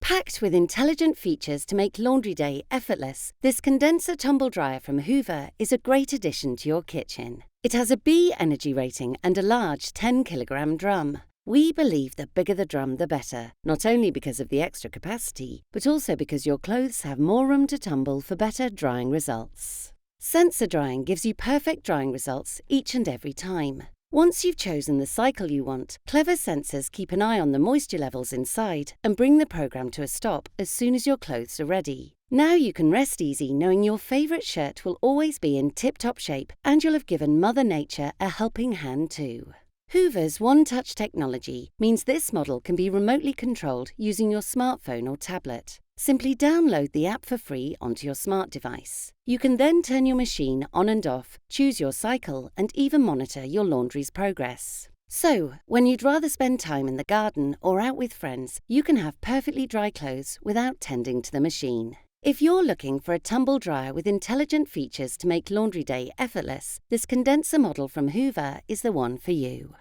Packed with intelligent features to make laundry day effortless, this condenser tumble dryer from Hoover is a great addition to your kitchen. It has a B energy rating and a large 10-kilogram drum. We believe the bigger the drum, the better, not only because of the extra capacity, but also because your clothes have more room to tumble for better drying results. Sensor drying gives you perfect drying results each and every time. Once you've chosen the cycle you want, clever sensors keep an eye on the moisture levels inside and bring the program to a stop as soon as your clothes are ready. Now you can rest easy knowing your favorite shirt will always be in tip-top shape and you'll have given Mother Nature a helping hand too. Hoover's one-touch technology means this model can be remotely controlled using your smartphone or tablet. Simply download the app for free onto your smart device. You can then turn your machine on and off, choose your cycle, and even monitor your laundry's progress. So, when you'd rather spend time in the garden or out with friends, you can have perfectly dry clothes without tending to the machine. If you're looking for a tumble dryer with intelligent features to make laundry day effortless, this condenser model from Hoover is the one for you.